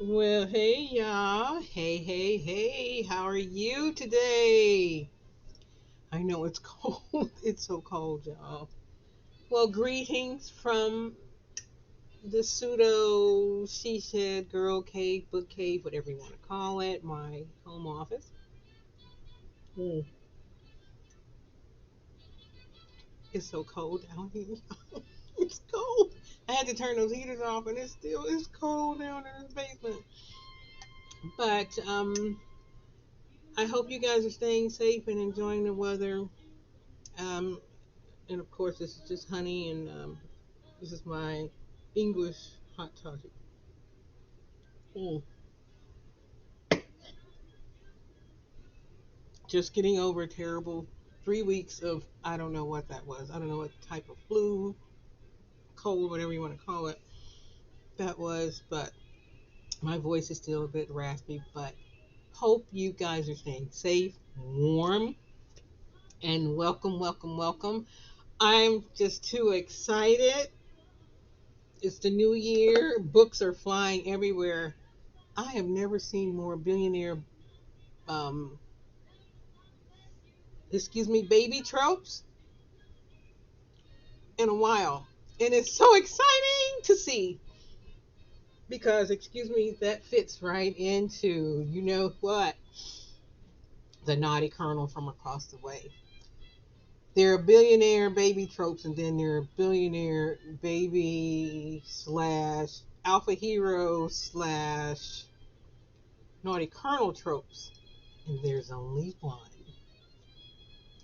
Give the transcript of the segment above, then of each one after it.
Well, hey y'all. Hey, hey, hey. How are you today? I know it's cold. It's so cold, y'all. Well, greetings from the pseudo she said girl cave, book cave, whatever you want to call it, my home office. Mm, it's so cold down here. It's cold. I had to turn those heaters off, and it still is cold down in the basement. But I hope you guys are staying safe and enjoying the weather. Um, and of course, this is just honey, and this is my English hot toddy. Mm. Just getting over a terrible 3 weeks of I don't know what that was. I don't know what type of flu, cold, whatever you want to call it, that was. But my voice is still a bit raspy. But hope you guys are staying safe, warm, and welcome, welcome, welcome. I'm just too excited. It's the new year. Books are flying everywhere. I have never seen more billionaire um, baby tropes in a while. And it's so exciting to see because, that fits right into, you know what, the naughty colonel from across the way. There are billionaire baby tropes, and then there are billionaire baby slash alpha hero slash naughty colonel tropes. And there's only one.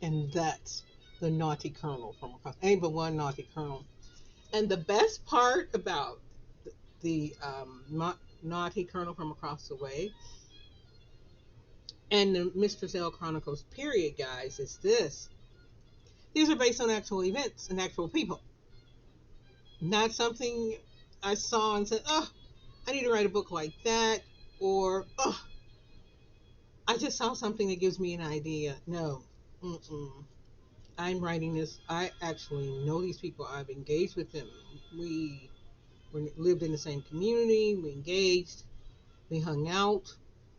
And that's the naughty colonel from across. Ain't but one naughty colonel. And the best part about the naughty colonel from across the way and the Mistress L Chronicles period, guys, is this. These are based on actual events and actual people. Not something I saw and said, oh, I need to write a book like that. Or, oh, I just saw something that gives me an idea. No. Mm-mm. I'm writing this. I actually know these people. I've engaged with them. We lived in the same community. We engaged. We hung out.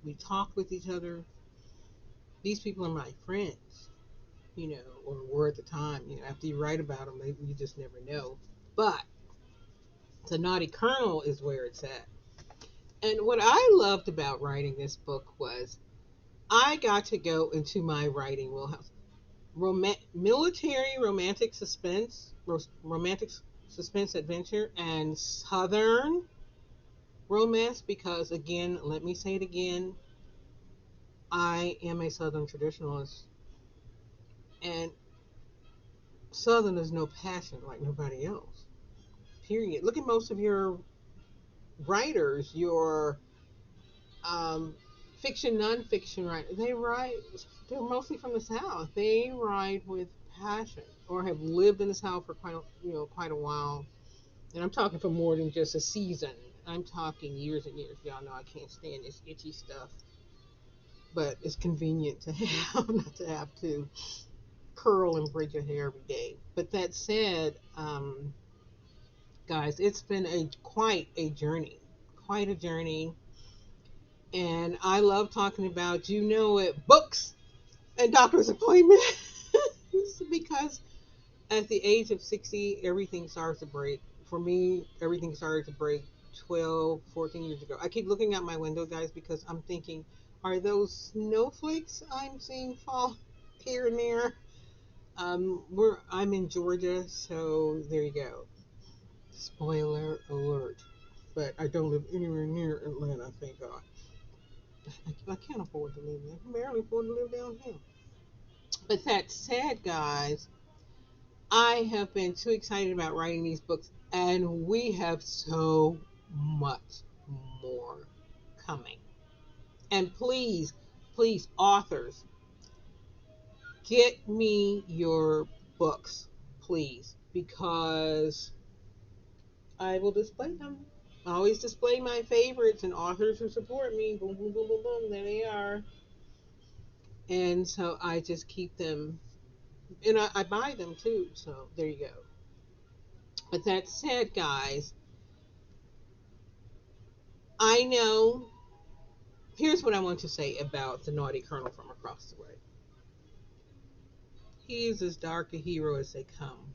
We talked with each other. These people are my friends, or were at the time. After you write about them, you just never know. But the Naughty Colonel is where it's at. And what I loved about writing this book was I got to go into my writing wheelhouse. Military romantic suspense, romantic suspense adventure, and Southern romance because, again, let me say it again, I am a Southern traditionalist, and Southern is no passion like nobody else. Period. Look at most of your writers, your um, fiction, nonfiction writers. They're mostly from the South. They write with passion or have lived in the South for quite a while. And I'm talking for more than just a season. I'm talking years and years. Y'all know I can't stand this itchy stuff, but it's convenient to have, not to have to curl and braid your hair every day. But that said, guys, it's been a quite a journey, quite a journey, and I love talking about books and doctor's appointments because at the age of 60, everything starts to break. For me, everything started to break 12, 14 years ago. I keep looking out my window, guys, because I'm thinking, are those snowflakes I'm seeing fall here and there? I'm in Georgia, so there you go. Spoiler alert. But I don't live anywhere near Atlanta, thank God. I can't afford to live there. I can barely afford to live down here. But that said, guys, I have been too excited about writing these books, and we have so much more coming. And please, please, authors, get me your books, please, because I will display them. I always display my favorites and authors who support me. Boom, boom, boom, boom, boom. There they are. And so I just keep them, and I buy them too. So there you go. But that said, guys, I know. Here's what I want to say about the naughty colonel from across the way. He is as dark a hero as they come.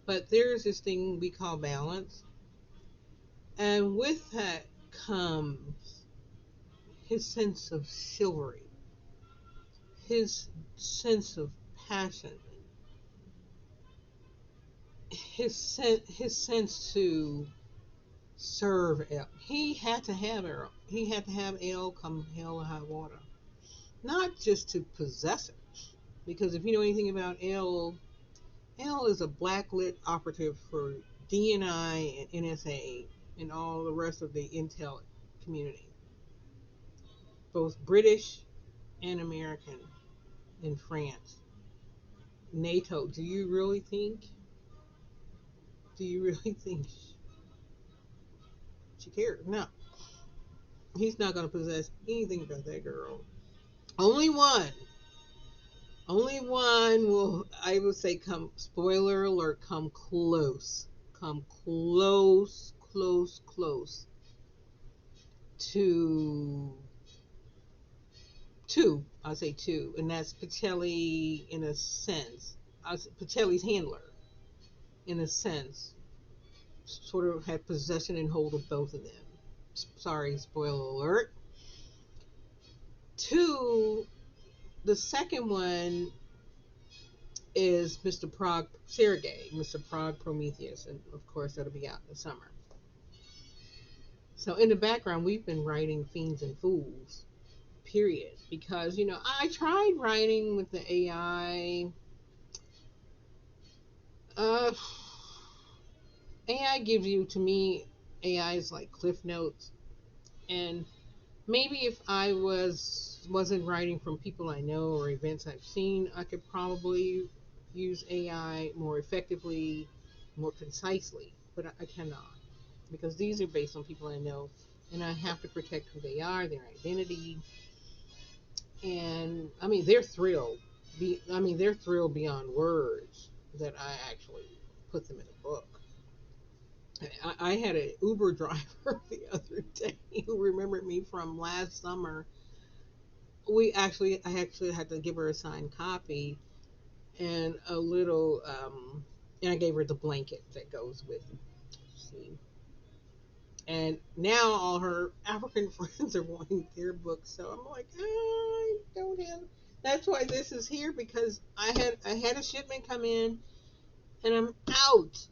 But there's this thing we call balance. And with that comes his sense of chivalry, his sense of passion, his sense to serve El. He had to have El. He had to have El come hell or high water. Not just to possess it. Because if you know anything about El, El is a blacklit operative for DNI and NSA and all the rest of the intel community, both British and American in France. NATO, do you really think? Do you really think she cares? No. He's not going to possess anything about that girl. Only one. Only one will, I would say, come, spoiler alert, come close. Come close, close, close to two. I'll say two. And that's Pacelli in a sense. Pacelli's handler, in a sense, sort of had possession and hold of both of them. Sorry, spoiler alert. Two, the second one is Mr. Prague Sergei, Mr. Prague Prometheus, and of course that'll be out in the summer. So in the background, we've been writing Fiends and Fools, period, because I tried writing with the AI. Uh, AI gives you, to me, AI is like Cliff Notes, and maybe if I wasn't writing from people I know or events I've seen, I could probably use AI more effectively, more concisely. But I cannot, because these are based on people I know, and I have to protect who they are, their identity, and I mean they're thrilled. They're thrilled beyond words that I actually put them in a book. I had an Uber driver the other day who remembered me from last summer. I actually had to give her a signed copy and a little, and I gave her the blanket that goes with it. See, and now all her African friends are wanting their books, so I'm like, I don't have. That's why this is here, because I had a shipment come in, and I'm out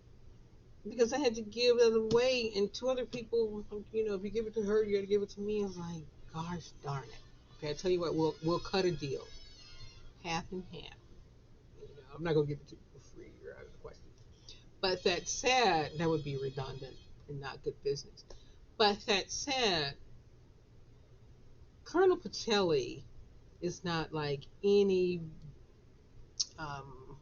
because I had to give it away, and two other people, if you give it to her, you got to give it to me. I was like, gosh darn it. Okay, I tell you what, we'll cut a deal, half and half. I'm not gonna give it to you for free. You're out of the question. But that said, that would be redundant and not good business. But that said, Colonel Pacelli is not like any. Um,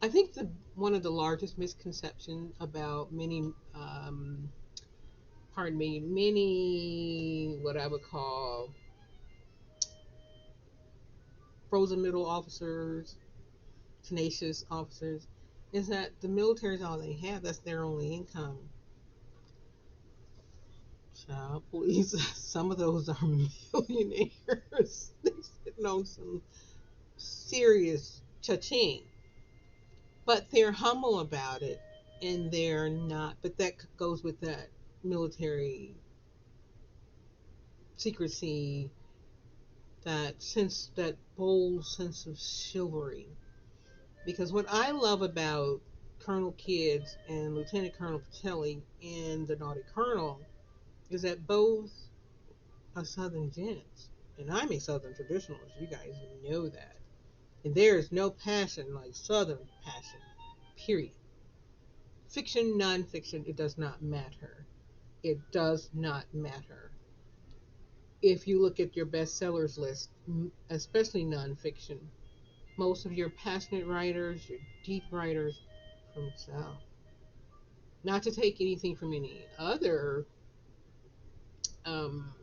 I think the one of the largest misconceptions about many what I would call frozen middle officers, tenacious officers, is that the military is all they have. That's their only income. Child, please. Some of those are millionaires. They sitting on some serious cha-ching. But they're humble about it, and they're not. But that goes with that military secrecy, that bold sense of chivalry. Because what I love about Colonel Kidd and Lieutenant Colonel Patelli and the Naughty Colonel is that both are Southern gents. And I'm a Southern traditionalist. You guys know that. And there is no passion like Southern passion. Period. Fiction, nonfiction, it does not matter. It does not matter. If you look at your bestsellers list, especially nonfiction, most of your passionate writers, your deep writers from the South. Not to take anything from any other, um,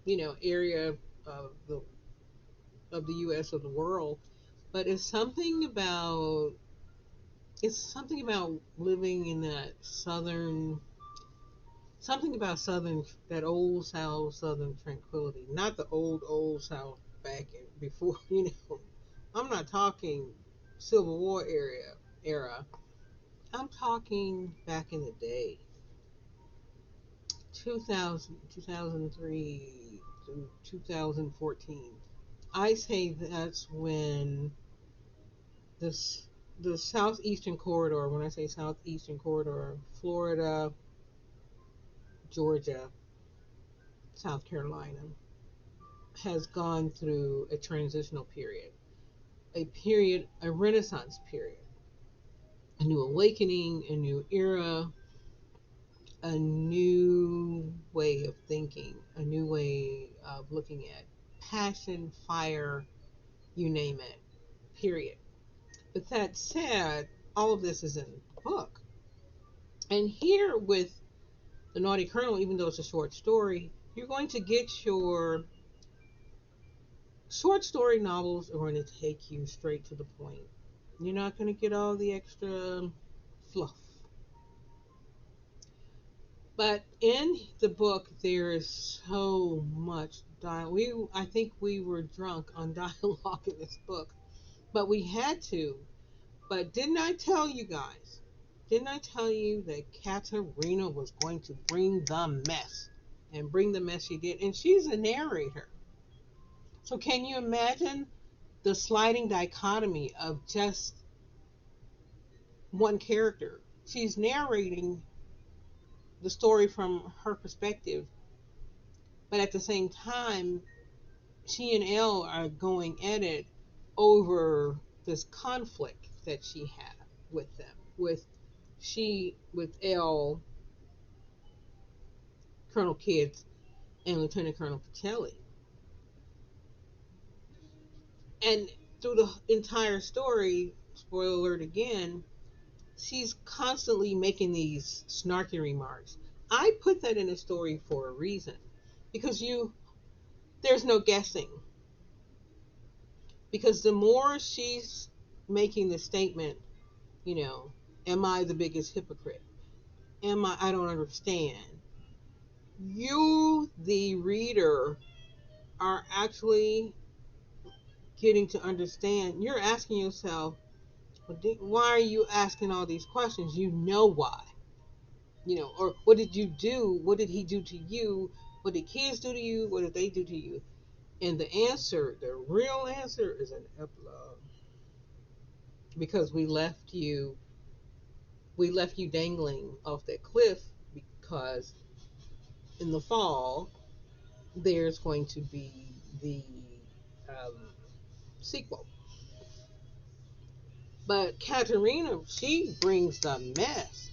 area of the U.S. or the world, but it's something about living in that southern something about Southern, that old South Southern tranquility, not the old South back in, before, I'm not talking Civil War era. I'm talking back in the day, 2000, 2003 through 2014. I say that's when this the southeastern corridor. When I say southeastern corridor, Florida, Georgia, South Carolina, has gone through a transitional period, a renaissance period, a new awakening, a new era, a new way of thinking, a new way of looking at passion, fire, you name it, period. But that said, all of this is in the book. And here with The Naughty Colonel, even though it's a short story, you're going to get your short story novels are going to take you straight to the point. You're not going to get all the extra fluff. But in the book, there is so much dialogue. I think we were drunk on dialogue in this book, but we had to. But didn't I tell you guys? Didn't I tell you that Katarina was going to bring the mess? And bring the mess she did. And she's a narrator. So can you imagine the sliding dichotomy of just one character? She's narrating the story from her perspective, but at the same time, she and Elle are going at it over this conflict that she had with them. With Elle, Colonel Kidd, and Lieutenant Colonel Patelli. And through the entire story, spoiler alert again, she's constantly making these snarky remarks. I put that in a story for a reason. Because there's no guessing. Because the more she's making the statement, you know, am I the biggest hypocrite? I don't understand. You, the reader, are actually getting to understand. You're asking yourself, why are you asking all these questions? You know why. Or what did you do? What did he do to you? What did kids do to you? What did they do to you? And the answer, the real answer, is an epilogue. Because we left you dangling off that cliff, because in the fall there's going to be the um, sequel. But Katerina, she brings the mess.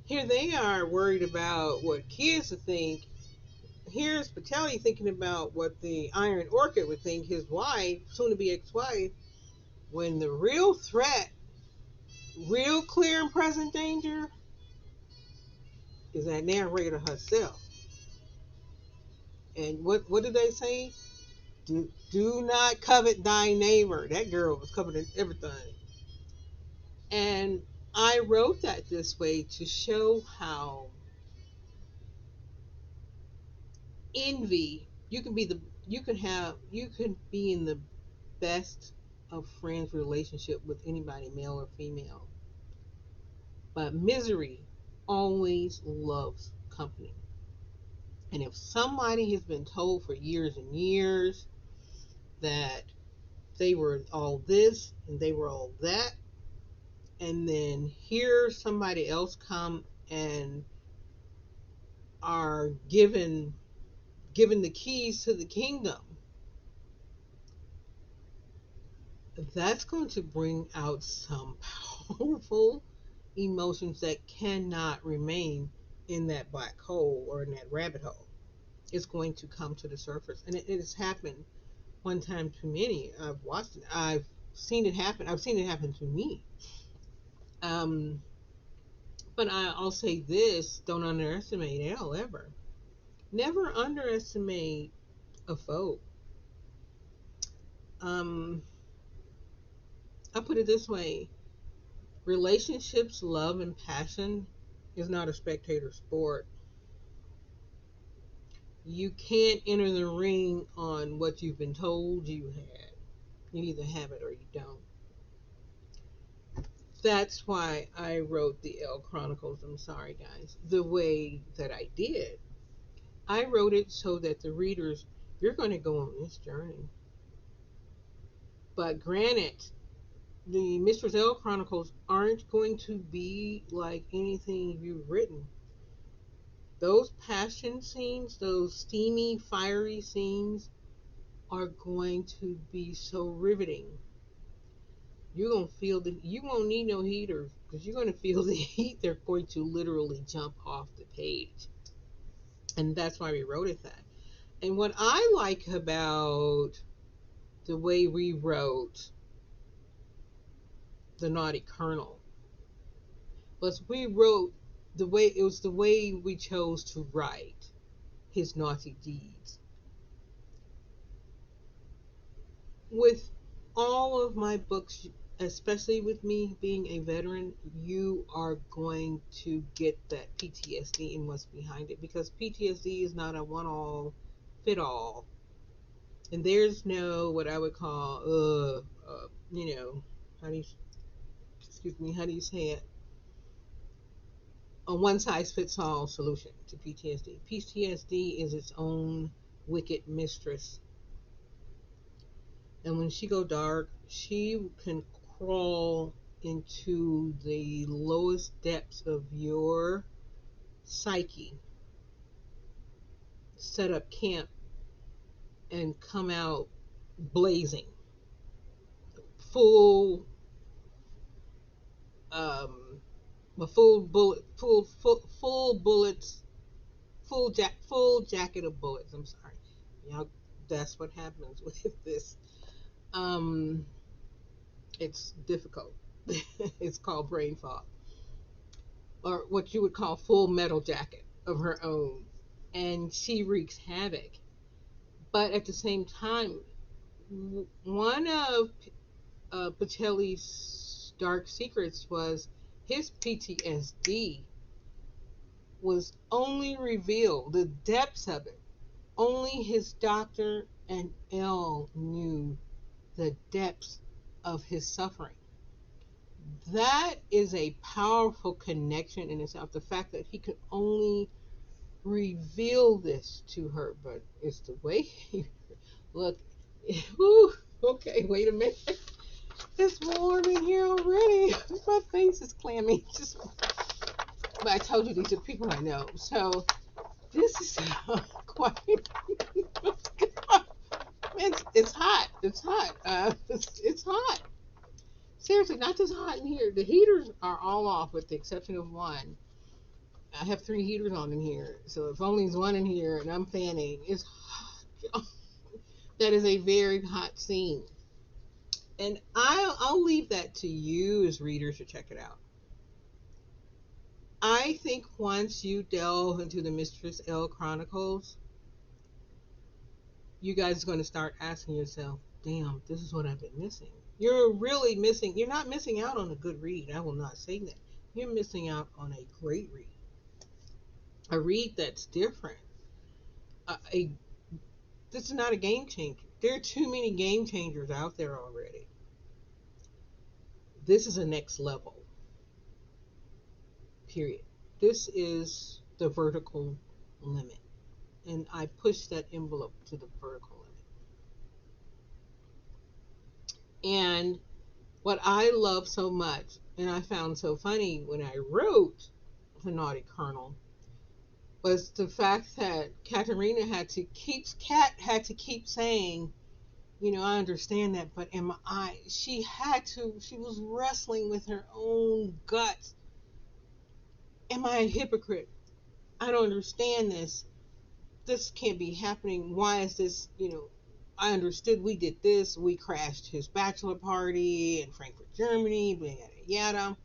Here they are worried about what kids would think. Here's Patelli thinking about what the Iron Orchid would think, his wife, soon to be ex-wife, when the real threat, real clear and present danger, is that narrator herself. And what did they say? Do not covet thy neighbor. That girl was coveting everything. And I wrote that this way to show how envy, you can be in the best of friends relationship with anybody, male or female. But misery always loves company. And if somebody has been told for years and years that they were all this and they were all that, and then here somebody else come and are given the keys to the kingdom, that's going to bring out some powerful emotions that cannot remain in that black hole or in that rabbit hole. It's going to come to the surface, and it has happened one time too many. I've watched it. I've seen it happen. I've seen it happen to me. Um, but I'll say this: don't underestimate Elle ever. Never underestimate a foe. Um, I put it this way: relationships, love, and passion is not a spectator sport. You can't enter the ring on what you've been told you had. You either have it or you don't. That's why I wrote the L Chronicles, I'm sorry guys, the way that I did. I wrote it so that the readers, you're going to go on this journey. But granted, the Mistress L Chronicles aren't going to be like anything you've written. Those passion scenes, those steamy, fiery scenes, are going to be so riveting. You're gonna feel the. You won't need no heaters because you're gonna feel the heat. They're going to literally jump off the page, and that's why we wrote it that. And what I like about the way we wrote the Naughty Colonel was we wrote the way it was the way we chose to write his naughty deeds. With all of my books, especially with me being a veteran, you are going to get that PTSD and what's behind it because PTSD is not a one all fit all. And there's no what I would call, how do you, excuse me, how do you say it? A one size fits all solution to PTSD. PTSD is its own wicked mistress. And when she go dark, she can crawl into the lowest depths of your psyche, set up camp, and come out blazing, full, um, a full bullet, full bullets, full jacket of bullets. I'm sorry, you know that's what happens with this. Um, it's difficult. It's called brain fog, or what you would call full metal jacket of her own, and she wreaks havoc. But at the same time, one of Pacelli's dark secrets was his PTSD was only revealed, the depths of it. Only his doctor and Elle knew the depths of his suffering. That is a powerful connection in itself. The fact that he could only reveal this to her, but it's the way he look. Whew, okay, wait a minute. It's warm in here already. My face is clammy. Just, but I told you these are people I know, so this is quite. It's hot. It's hot. It's hot. Seriously, not just hot in here. The heaters are all off, with the exception of one. I have three heaters on in here, so if only there's one in here and I'm fanning, it's hot. That is a very hot scene. And I'll leave that to you as readers to check it out. I think once you delve into the Mistress L Chronicles, you guys are going to start asking yourself, damn, this is what I've been missing. You're really missing, you're not missing out on a good read. I will not say that. You're missing out on a great read. A read that's different. A This is not a game changer. There are too many game changers out there already. This is a next level. Period. This is the vertical limit. And I push that envelope to the vertical limit. And what I love so much, and I found so funny when I wrote The Naughty Colonel, was the fact that Katerina had to keep saying, I understand that, but she was wrestling with her own guts. Am I a hypocrite? I don't understand this. This can't be happening. Why is this, I understood we did this. We crashed his bachelor party in Frankfurt, Germany, yada, yada.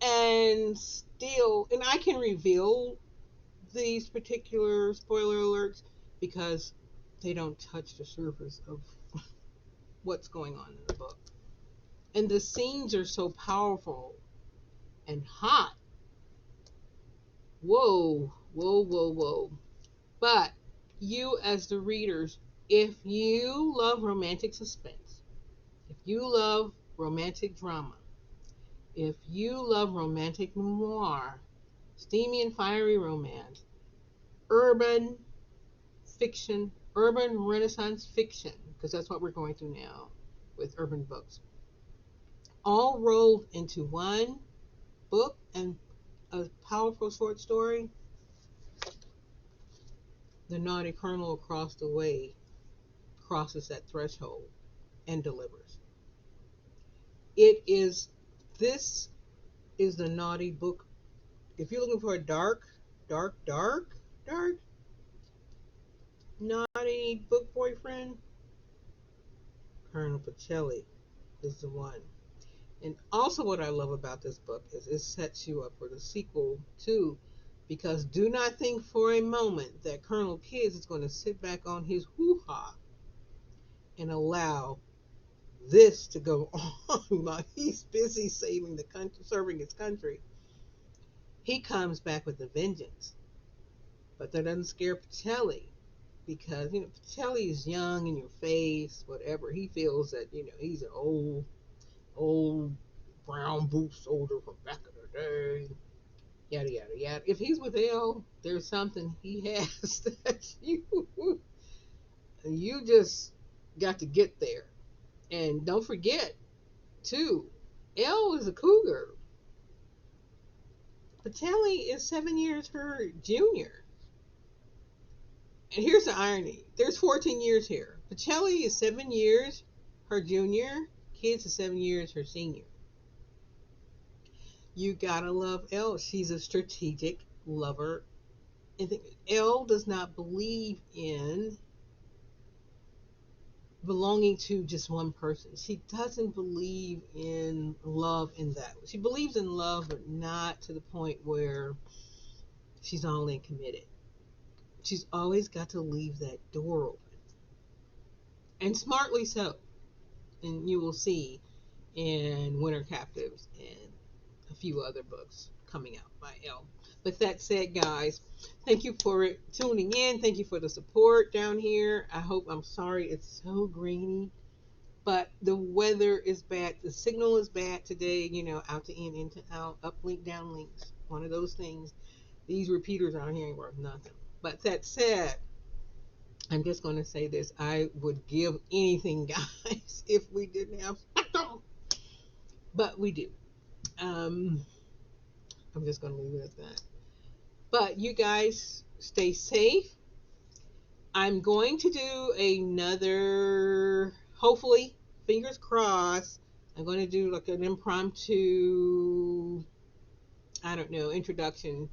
And still, and I can reveal these particular spoiler alerts because they don't touch the surface of what's going on in the book. And the scenes are so powerful and hot. Whoa, whoa, whoa, whoa. But you, as the readers, if you love romantic suspense, if you love romantic drama, if you love romantic noir, steamy and fiery romance, urban fiction, urban Renaissance fiction, because that's what we're going through now with urban books, all rolled into one book and a powerful short story, the naughty colonel across the way crosses that threshold and delivers. It is, this is the naughty book. If you're looking for a dark, naughty book boyfriend, Colonel Pacelli is the one. And also, what I love about this book is it sets you up for the sequel too, because do not think for a moment that Colonel Kids is going to sit back on his hoo-ha and allow this to go on while he's busy saving the country, serving his country. He comes back with a vengeance, but that doesn't scare Pacelli because Pacelli is young in your face, whatever. He feels that he's an old brown boot soldier from back in the day, yada yada yada. If he's with Elle, there's something he has that you just got to get there. And don't forget, too, Elle is a cougar. Pacelli is 7 years her junior. And here's the irony: there's 14 years here. Pacelli is 7 years her junior. Kids is 7 years her senior. You gotta love Elle. She's a strategic lover. And Elle does not believe in belonging to just one person. She doesn't believe in love in that. She believes in love, but not to the point where she's all in committed. She's always got to leave that door open. And smartly so. And you will see in Winter Captives and a few other books coming out by Elle. But that said, guys, thank you for tuning in. Thank you for the support down here. I'm sorry it's so grainy, but the weather is bad. The signal is bad today, out to in, into out, up link, down links. One of those things. These repeaters out here ain't worth nothing. But that said, I'm just going to say this. I would give anything, guys, if we didn't have spectrum. But we do. I'm just going to leave it at that. But you guys stay safe. I'm going to do another, hopefully, fingers crossed, I'm going to do like an impromptu, I don't know, introduction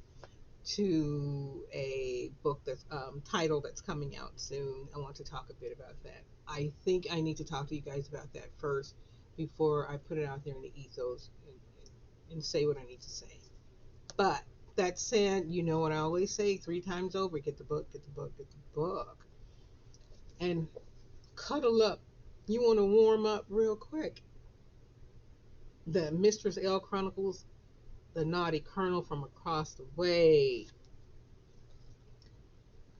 to a book that's title that's coming out soon. I want to talk a bit about that. I think I need to talk to you guys about that first before I put it out there in the ethos and say what I need to say. But that said, you know what I always say 3 times over: get the book, get the book, get the book. And cuddle up. You want to warm up real quick. The Mistress Elle Chronicles, The Naughty Colonel from Across the Way.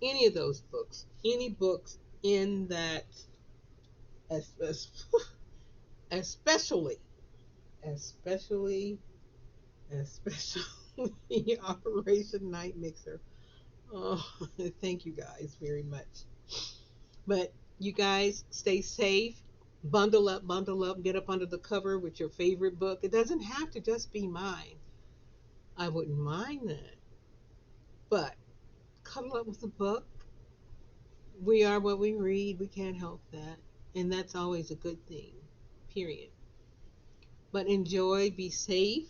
Any of those books, any books in that, especially, especially, especially Operation Night Mixer. Oh, thank you guys very much. But you guys stay safe. Bundle up, get up under the cover with your favorite book. It doesn't have to just be mine. I wouldn't mind that. But cuddle up with a book. We are what we read. We can't help that. And that's always a good thing, period. But enjoy, be safe,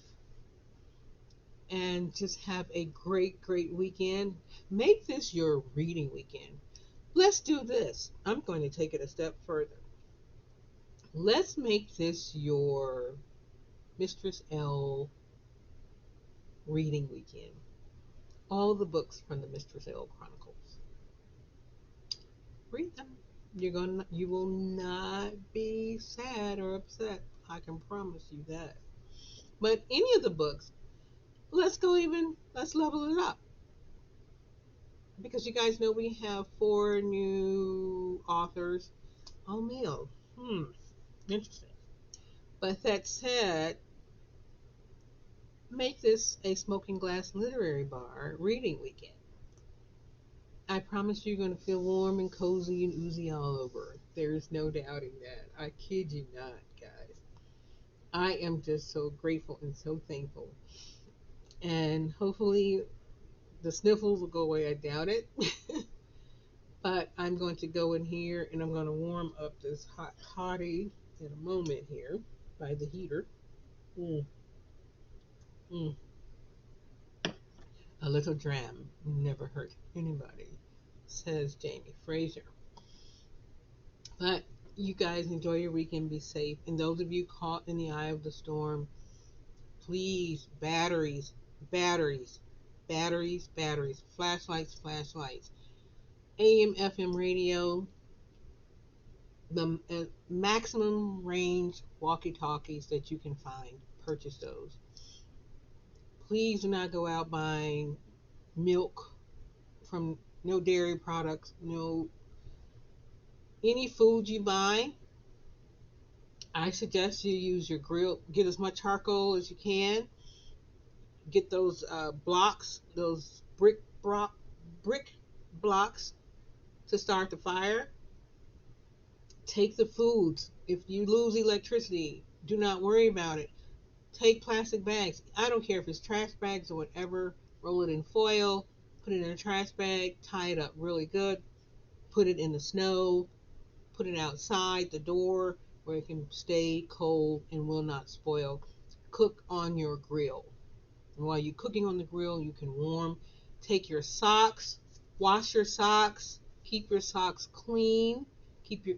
and just have a great, great weekend. Make this your reading weekend. Let's do this. I'm going to take it a step further. Let's make this your Mistress Elle reading weekend. All the books from the Mistress Elle Chronicles. Read them. You will not be sad or upset. I can promise you that. But any of the books, let's level it up. because you guys know we have 4 new authors, all male. Interesting. But that said, make this a smoking glass literary bar reading weekend. I promise you're going to feel warm and cozy and oozy all over. There's no doubting that. I kid you not, guys. I am just so grateful and so thankful. And hopefully the sniffles will go away. I doubt it. But I'm going to go in here and I'm going to warm up this hot toddy in a moment here by the heater. Mm, mm. A little dram never hurt anybody, says Jamie Fraser. But you guys enjoy your weekend, be safe. And those of you caught in the eye of the storm, please, batteries, batteries, batteries, batteries, flashlights, flashlights, AM, FM radio, the maximum range walkie talkies that you can find. Purchase those. Please do not go out buying milk from no dairy products, no any food you buy. I suggest you use your grill, get as much charcoal as you can, get those blocks, those brick blocks to start the fire. Take the foods. If you lose electricity, do not worry about it. Take plastic bags. I don't care if it's trash bags or whatever. Roll it in foil, put it in a trash bag, tie it up really good, put it in the snow, put it outside the door where it can stay cold and will not spoil. Cook on your grill. And while you're cooking on the grill, you can warm. Take your socks, wash your socks, keep your socks clean, keep your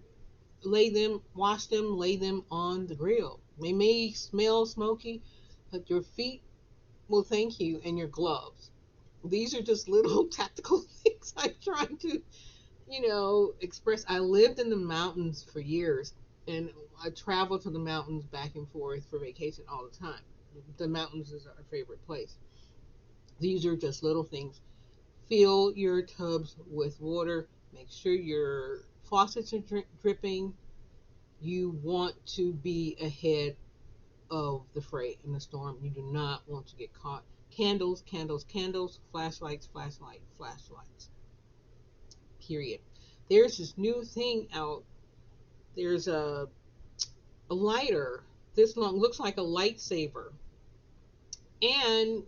lay them, wash them, lay them on the grill. They may smell smoky, but your feet will thank you, and your gloves. These are just little tactical things I'm trying to, express. I lived in the mountains for years, and I traveled to the mountains back and forth for vacation all the time. The mountains is our favorite place. These are just little things. Fill your tubs with water. Make sure your faucets are dripping. You want to be ahead of the fray in the storm. You do not want to get caught. Candles, candles, candles, flashlights, flashlight, flashlights. Period. There's this new thing out. There's a lighter this long, looks like a lightsaber, and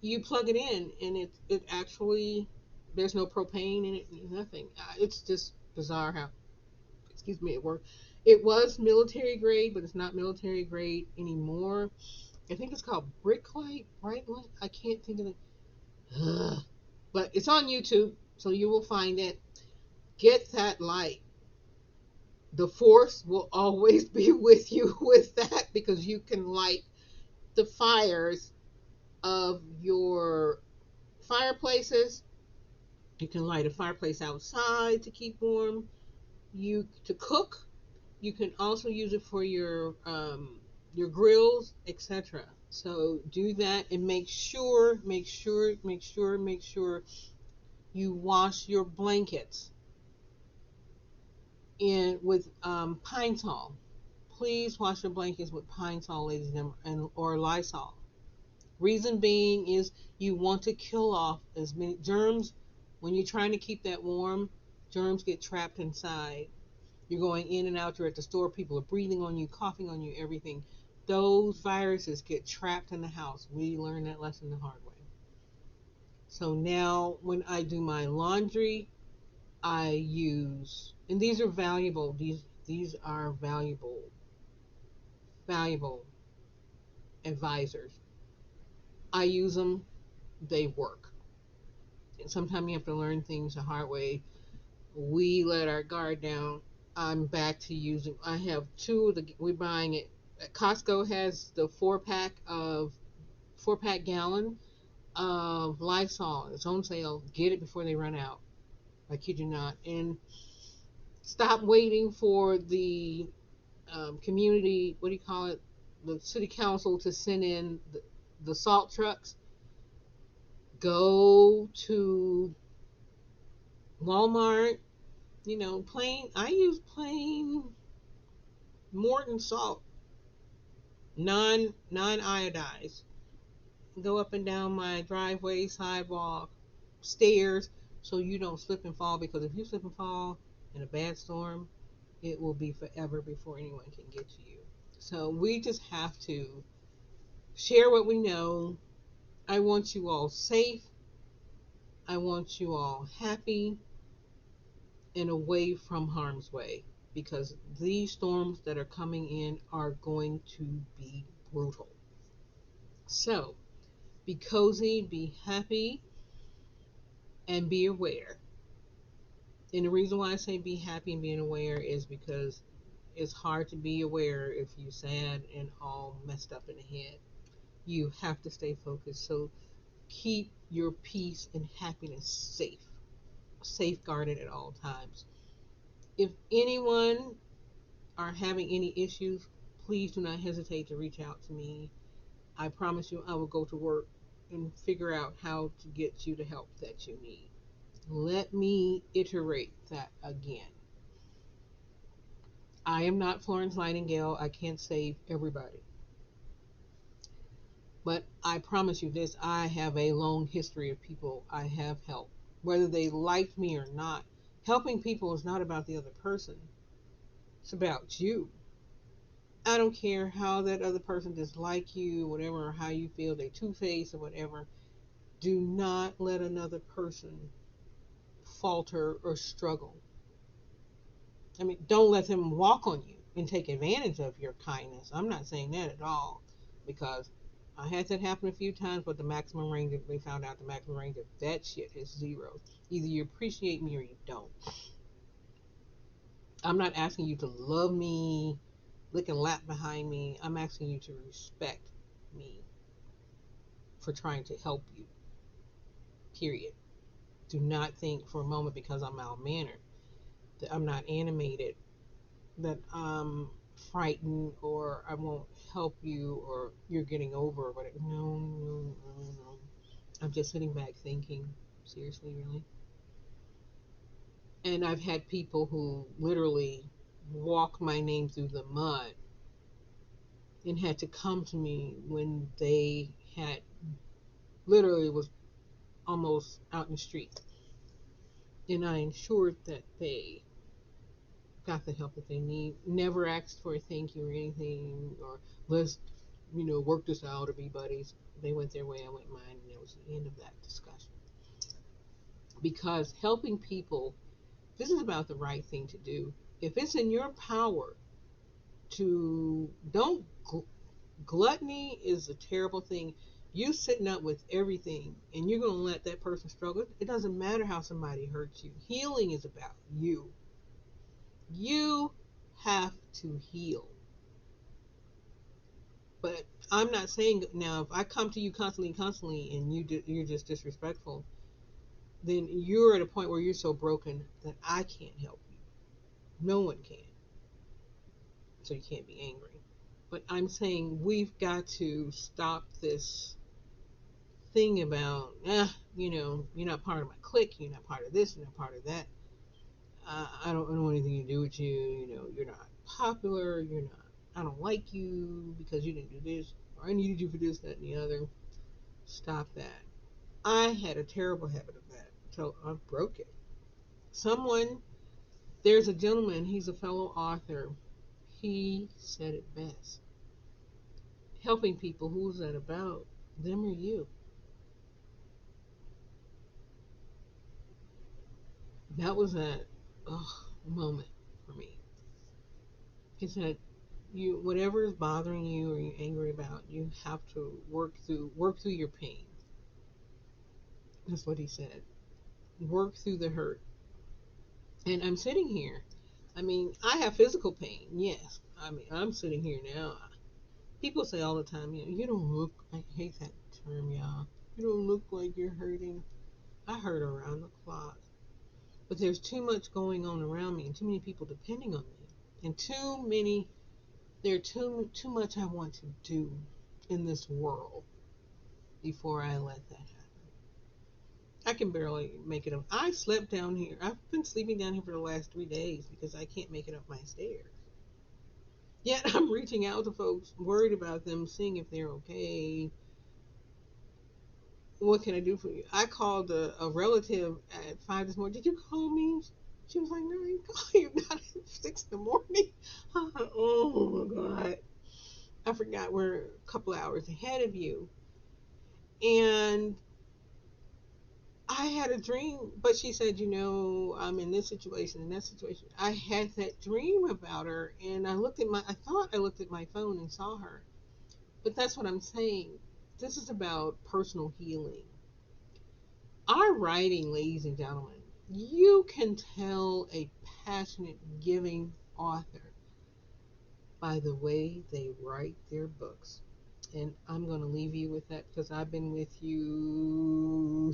you plug it in, and it actually there's no propane in it, nothing. It's just bizarre how, excuse me, it works. It was military grade, but it's not military grade anymore. I think it's called brick light, bright light. I can't think of it. Ugh. But it's on YouTube, so you will find it. Get that light. The force will always be with you with that, because you can light the fires of your fireplaces. You can light a fireplace outside to keep warm. You to cook. You can also use it for your grills, etc. So do that, and make sure you wash your blankets in with Pine Sol. Please wash your blankets with Pine Sol, ladies and or Lysol. Reason being is you want to kill off as many germs. When you're trying to keep that warm, germs get trapped inside. You're going in and out. You're at the store. People are breathing on you, coughing on you, everything. Those viruses get trapped in the house. We learned that lesson the hard way. So now when I do my laundry, I use, and these are valuable. These are valuable advisors. I use them. They work. And sometimes you have to learn things the hard way. We let our guard down. I'm back to using. I have two of the. We're buying it. Costco has the 4-pack gallon of Lysol. It's on sale. Get it before they run out. I kid you not. And stop waiting for the community. What do you call it? The city council to send in the salt trucks. Go to Walmart, I use plain Morton salt, non iodized. Go up and down my driveway, sidewalk, stairs, so you don't slip and fall. Because if you slip and fall in a bad storm, it will be forever before anyone can get to you. So we just have to share what we know. I want you all safe. I want you all happy and away from harm's way, because these storms that are coming in are going to be brutal. So be cozy, be happy, and be aware. And the reason why I say be happy and being aware is because it's hard to be aware if you're sad and all messed up in the head. You have to stay focused. So keep your peace and happiness safe, safeguarded at all times. If anyone are having any issues, please do not hesitate to reach out to me. I promise you I will go to work and figure out how to get you the help that you need. Let me iterate that again. I am not Florence Nightingale. I can't save everybody. But I promise you this, I have a long history of people I have helped. Whether they liked me or not, helping people is not about the other person. It's about you. I don't care how that other person dislike you, whatever, or how you feel they two-faced or whatever. Do not let another person falter or struggle. I mean, don't let them walk on you and take advantage of your kindness. I'm not saying that at all, because I had that happen a few times, but the maximum range, they found out the maximum range of that shit is zero. Either you appreciate me or you don't. I'm not asking you to love me, lick and lap behind me. I'm asking you to respect me for trying to help you. Period. Do not think for a moment because I'm mild-mannered, that I'm not animated, that I'm frightened, or I won't help you, or you're getting over or whatever. No, no, no, no. I'm just sitting back thinking, seriously, really? And I've had people who literally walk my name through the mud and had to come to me when they had literally was almost out in the street. And I ensured that they got the help that they need. Never asked for a thank you or anything, or let's, work this out or be buddies. They went their way, I went mine, and that was the end of that discussion. Because helping people, this is about the right thing to do. If it's in your power to, don't, gluttony is a terrible thing. You sitting up with everything and you're going to let that person struggle. It doesn't matter how somebody hurts you. Healing is about you. You have to heal. But I'm not saying now, if I come to you constantly, and you're just disrespectful, then you're at a point where you're so broken that I can't help you. No one can. So you can't be angry. But I'm saying we've got to stop this thing about, you're not part of my clique, you're not part of this, you're not part of that. I don't want anything to do with you. You're not popular. You're not. I don't like you because you didn't do this, or I needed you for this, that, and the other. Stop that. I had a terrible habit of that until I broke it. There's a gentleman. He's a fellow author. He said it best. Helping people. Who's that about? Them or you? That was that moment for me. He said, you, whatever is bothering you or you're angry about, you have to work through your pain. That's what he said. Work through the hurt. And I'm sitting here. I mean, I have physical pain, yes. I mean, I'm sitting here now. People say all the time, you don't look, I hate that term, y'all. You don't look like you're hurting. I hurt around the clock. But there's too much going on around me and too many people depending on me. And there's too much I want to do in this world before I let that happen. I can barely make it up. I slept down here. I've been sleeping down here for the last 3 days because I can't make it up my stairs. Yet I'm reaching out to folks, worried about them, seeing if they're okay. What can I do for you? I called a relative at 5 this morning. Did you call me? She was like, no, I didn't call you. Not at 6 in the morning. Oh my God. I forgot we're a couple hours ahead of you. And I had a dream, but she said, I'm in this situation and that situation. I had that dream about her, and I thought I looked at my phone and saw her. But that's what I'm saying. This is about personal healing. Our writing, ladies and gentlemen, you can tell a passionate, giving author by the way they write their books. And I'm going to leave you with that because I've been with you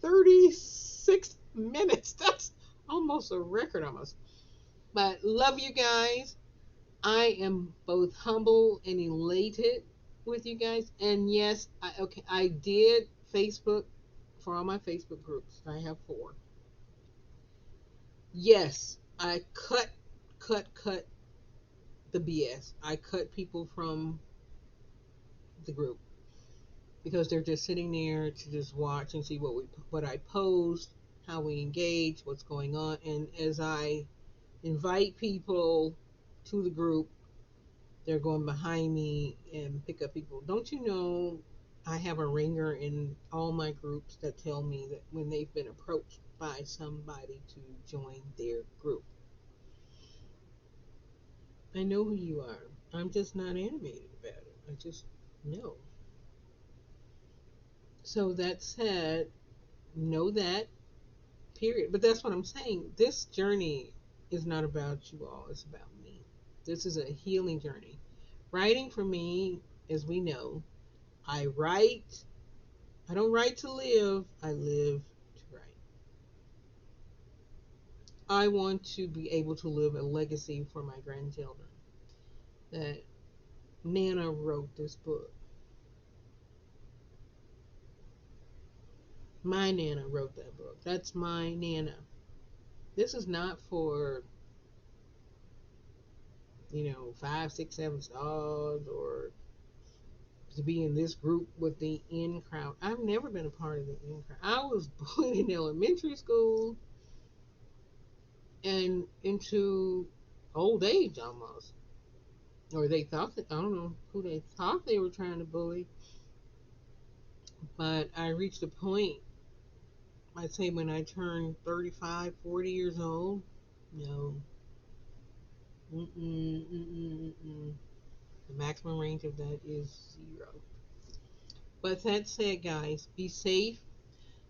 36 minutes. That's almost a record almost. But love you guys. I am both humble and elated with you guys. And yes, I did Facebook for all my Facebook groups. I have 4. Yes, I cut the BS. I cut people from the group because they're just sitting there to just watch and see what I post, how we engage, what's going on. And as I invite people to the group, they're going behind me and pick up people. Don't you know I have a ringer in all my groups that tell me that when they've been approached by somebody to join their group. I know who you are. I'm just not animated about it. I just know. So that said, know that, period. But that's what I'm saying. This journey is not about you all, it's about me. This is a healing journey. Writing for me, as we know, I write. I don't write to live, I live to write. I want to be able to live a legacy for my grandchildren. That Nana wrote this book. My Nana wrote that book. That's my Nana. This is not for, 5, 6, 7 stars or to be in this group with the in crowd. I've never been a part of the in crowd. I was bullied in elementary school and into old age almost. Or they thought that, I don't know who they thought they were trying to bully. But I reached a point, I'd say when I turned 35, 40 years old. No. The maximum range of that is 0. But that said, guys, be safe.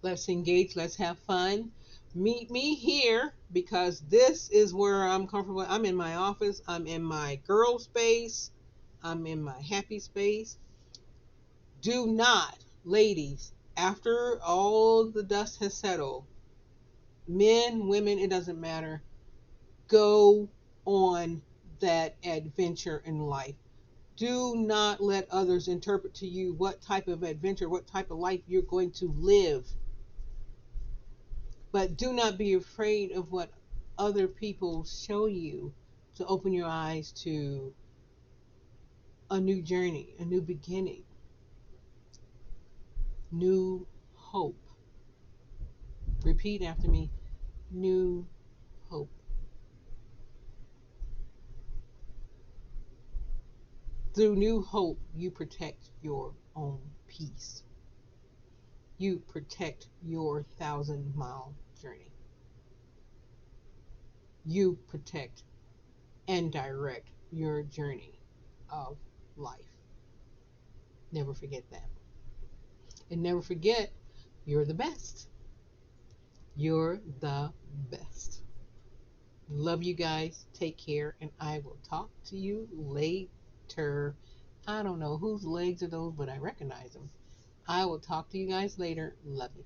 Let's engage. Let's have fun. Meet me here because this is where I'm comfortable. I'm in my office. I'm in my girl space. I'm in my happy space. Do not, ladies, after all the dust has settled, men, women, it doesn't matter, go on that adventure in life. Do not let others interpret to you what type of adventure, what type of life you're going to live. But do not be afraid of what other people show you to open your eyes to a new journey, a new beginning, new hope. Repeat after me, new hope. Through new hope, you protect your own peace. You protect your 1,000-mile journey. You protect and direct your journey of life. Never forget that. And never forget, you're the best. You're the best. Love you guys. Take care. And I will talk to you later. I don't know whose legs are those, but I recognize them. I will talk to you guys later. Love you.